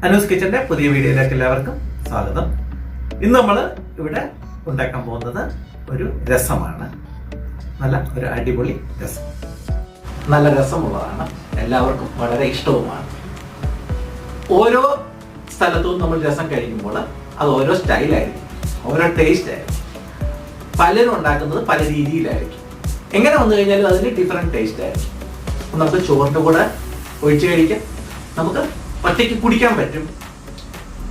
അനൂസ് കിച്ചന്റെ പുതിയ വീഡിയോയിലേക്ക് എല്ലാവർക്കും സ്വാഗതം. ഇന്ന് നമ്മൾ ഇവിടെ ഉണ്ടാക്കാൻ പോകുന്നത് ഒരു രസമാണ്. നല്ല ഒരു അടിപൊളി രസം. നല്ല രസമുള്ളതാണ്, എല്ലാവർക്കും വളരെ ഇഷ്ടവുമാണ്. ഓരോ സ്ഥലത്തും നമ്മൾ രസം കഴിക്കുമ്പോൾ അത് ഓരോ സ്റ്റൈലായിരിക്കും, ഓരോ ടേസ്റ്റ് ആയിരിക്കും. പലരും ഉണ്ടാക്കുന്നത് പല രീതിയിലായിരിക്കും. എങ്ങനെ വന്നു കഴിഞ്ഞാലും അതിന് ഡിഫറെൻറ്റ് ടേസ്റ്റ് ആയിരിക്കും. നമുക്ക് ചോറിൻ്റെ കൂടെ ഒഴിച്ച് കഴിക്കാം, നമുക്ക് ഒറ്റയ്ക്ക് കുടിക്കാൻ പറ്റും.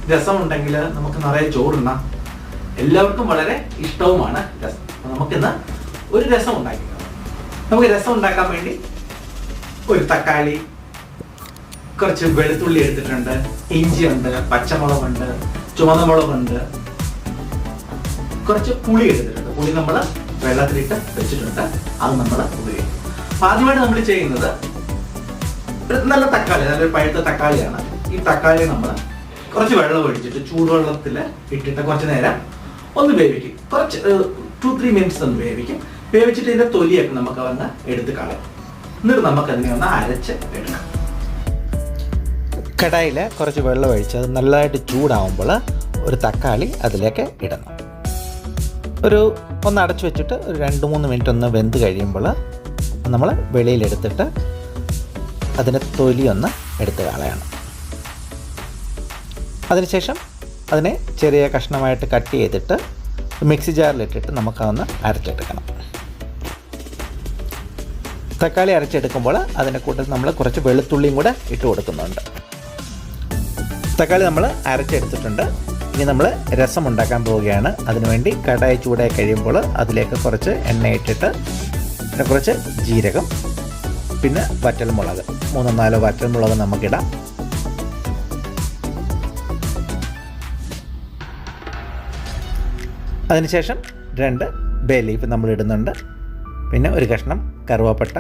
രസമുണ്ടെങ്കിൽ നമുക്ക് നിറയെ ചോറുണ്ണാം. എല്ലാവർക്കും വളരെ ഇഷ്ടവുമാണ് രസം. നമുക്കിന്ന് ഒരു രസം ഉണ്ടാക്കിക്കാം. നമുക്ക് രസം ഉണ്ടാക്കാൻ വേണ്ടി ഒരു തക്കാളി, കുറച്ച് വെളുത്തുള്ളി എടുത്തിട്ടുണ്ട്, ഇഞ്ചിയുണ്ട്, പച്ചമുളകുണ്ട്, ചുവന്ന മുളകുണ്ട്, കുറച്ച് പുളി എടുത്തിട്ടുണ്ട്. പുളി നമ്മൾ വെള്ളത്തിലിട്ട് വെച്ചിട്ടുണ്ട്, അത് നമ്മൾ ഉപയോഗിക്കും. ആദ്യമായിട്ട് നമ്മൾ ചെയ്യുന്നത് നല്ല തക്കാളി, നല്ലൊരു പഴുത്ത തക്കാളിയാണ്. ഈ തക്കാളി നമ്മൾ കുറച്ച് വെള്ളം ഒഴിച്ചിട്ട് ചൂടുവെള്ളത്തിൽ ഇട്ടിട്ട് കുറച്ച് നേരം ഒന്ന് വേവിക്കും. കുറച്ച് 2-3 മിനിറ്റ്സ് ഒന്ന് വേവിക്കും. വേവിച്ചിട്ട് ഇതിൻ്റെ തൊലിയൊക്കെ നമുക്ക് വന്ന് എടുത്ത് കളയാം. എന്നിട്ട് നമുക്കതിനെ ഒന്ന് അരച്ച് എടുക്കാം. കടായിൽ കുറച്ച് വെള്ളം ഒഴിച്ച് അത് നല്ലതായിട്ട് ചൂടാവുമ്പോൾ ഒരു തക്കാളി അതിലേക്ക് ഇടണം. ഒന്ന് അടച്ചു വെച്ചിട്ട് ഒരു 2-3 മിനിറ്റ് ഒന്ന് വെന്ത് കഴിയുമ്പോൾ നമ്മൾ വെളിയിലെടുത്തിട്ട് അതിൻ്റെ തൊലി ഒന്ന് എടുത്ത് കളയണം. അതിനുശേഷം അതിനെ ചെറിയ കഷ്ണമായിട്ട് കട്ട് ചെയ്തിട്ട് മിക്സി ജാറിലിട്ടിട്ട് നമുക്കതൊന്ന് അരച്ചെടുക്കണം. തക്കാളി അരച്ചെടുക്കുമ്പോൾ അതിൻ്റെ കൂട്ടത്തിൽ നമ്മൾ കുറച്ച് വെളുത്തുള്ളിയും കൂടെ ഇട്ട് കൊടുക്കുന്നുണ്ട്. തക്കാളി നമ്മൾ അരച്ചെടുത്തിട്ടുണ്ട്. ഇനി നമ്മൾ രസം ഉണ്ടാക്കാൻ പോവുകയാണ്. അതിനുവേണ്ടി കടായി ചൂടായി കഴിയുമ്പോൾ അതിലേക്ക് കുറച്ച് എണ്ണ ഇട്ടിട്ട് പിന്നെ കുറച്ച് ജീരകം, പിന്നെ വറ്റൽമുളക്, 3-4 വറ്റൽമുളക് നമുക്കിടാം. അതിനുശേഷം 2 ബേ ലീഫ് നമ്മൾ ഇടുന്നുണ്ട്. പിന്നെ ഒരു കഷ്ണം കറുവാപ്പട്ട,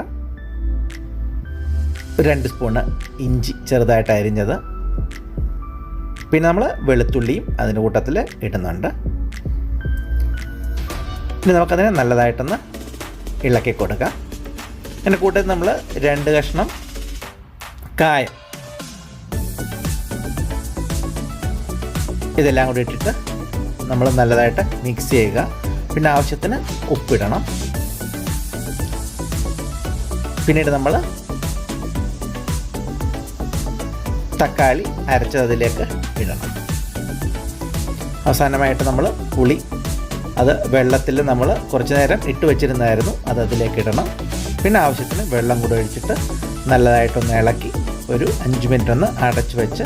2 സ്പൂണ് ഇഞ്ചി ചെറുതായിട്ട് അരിഞ്ഞത്, പിന്നെ നമ്മൾ വെളുത്തുള്ളിയും അതിൻ്റെ കൂട്ടത്തിൽ ഇടുന്നുണ്ട്. ഇനി നമുക്കതിനെ നല്ലതായിട്ടൊന്ന് ഇളക്കി കൊടുക്കാം. അതിൻ്റെ കൂട്ടത്തിൽ നമ്മൾ 2 കഷ്ണം കായം ഇതെല്ലാം കൂടി ഇട്ടിട്ട് നമ്മൾ നല്ലതായിട്ട് മിക്സ് ചെയ്യുക. പിന്നെ ആവശ്യത്തിന് ഉപ്പിടണം. പിന്നീട് നമ്മൾ തക്കാളി അരച്ചത് അതിലേക്ക് ഇടണം. അവസാനമായിട്ട് നമ്മൾ പുളി, അത് വെള്ളത്തിൽ നമ്മൾ കുറച്ച് നേരം ഇട്ട് വെച്ചിരുന്നായിരുന്നു, അത് അതിലേക്ക് ഇടണം. പിന്നെ ആവശ്യത്തിന് വെള്ളം കൂടെ ഒഴിച്ചിട്ട് നല്ലതായിട്ടൊന്ന് ഇളക്കി ഒരു 5 മിനിറ്റ് ഒന്ന് അടച്ചു വെച്ച്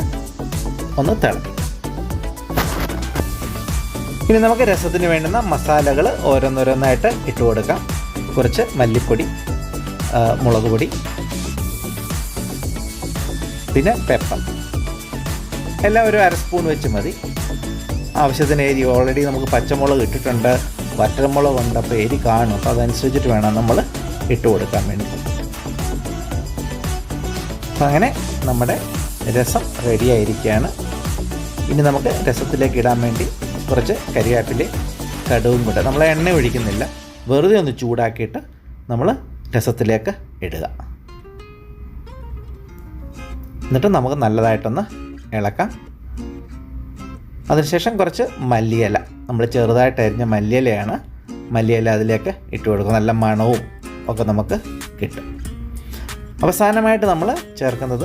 ഒന്ന് തിളപ്പിക്കാം. ഇനി നമുക്ക് രസത്തിന് വേണ്ടുന്ന മസാലകൾ ഓരോന്നോരോന്നായിട്ട് ഇട്ട് കൊടുക്കാം. കുറച്ച് മല്ലിപ്പൊടി, മുളക് പൊടി, പിന്നെ പെപ്പർ, എല്ലാം ഒരു 1/2 സ്പൂൺ വെച്ച് മതി. ആവശ്യത്തിന് എരി, ഓൾറെഡി നമുക്ക് പച്ചമുളക് ഇട്ടിട്ടുണ്ട്, വറ്റൽമുളകുണ്ട്, അപ്പോൾ എരി കാണും. അപ്പോൾ അതനുസരിച്ചിട്ട് വേണം നമ്മൾ ഇട്ട് കൊടുക്കാൻ വേണ്ടി. അപ്പം അങ്ങനെ നമ്മുടെ രസം റെഡിയായിരിക്കുകയാണ്. ഇനി നമുക്ക് രസത്തിലേക്ക് ഇടാൻ വേണ്ടി കുറച്ച് കരിവേപ്പിലയും കടുകും കൂടെ, നമ്മൾ എണ്ണ ഒഴിക്കുന്നില്ല, വെറുതെ ഒന്ന് ചൂടാക്കിയിട്ട് നമ്മൾ രസത്തിലേക്ക് ഇടുക. എന്നിട്ട് നമുക്ക് നല്ലതായിട്ടൊന്ന് ഇളക്കാം. അതിനുശേഷം കുറച്ച് മല്ലിയില, നമ്മൾ ചെറുതായിട്ട് അരിഞ്ഞ മല്ലിയിലയാണ്, മല്ലിയില അതിലേക്ക് ഇട്ട് കൊടുക്കും. നല്ല മണവും ഒക്കെ നമുക്ക് കിട്ടും. അവസാനമായിട്ട് നമ്മൾ ചേർക്കുന്നത്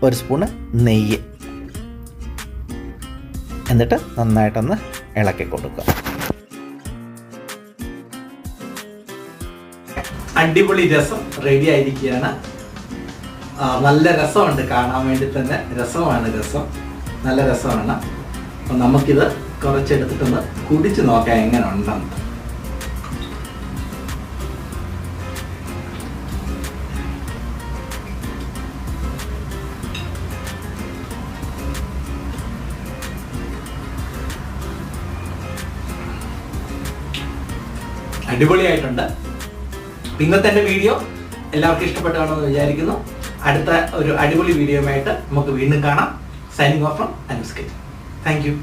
1 സ്പൂണ് നെയ്യ്. എന്നിട്ട് നന്നായിട്ടൊന്ന് ഇളക്കി കൊടുക്കുക. അടിപൊളി രസം റെഡി ആയിരിക്കുകയാണ്. നല്ല രസമുണ്ട്, കാണാൻ വേണ്ടി തന്നെ രസമാണ്. നല്ല രസമാണ്. അപ്പം നമുക്കിത് കുറച്ചെടുത്തിട്ടൊന്ന് കുടിച്ച് നോക്കാം എങ്ങനെ ഉണ്ടെന്ന്. അടിപൊളിയായിട്ടുണ്ട്. ഇന്നത്തെ എൻ്റെ വീഡിയോ എല്ലാവർക്കും ഇഷ്ടപ്പെട്ടാണെന്ന് വിചാരിക്കുന്നു. അടുത്ത ഒരു അടിപൊളി വീഡിയോയുമായിട്ട് നമുക്ക് വീണ്ടും കാണാം. Signing off from Anu's kitchen. Thank you.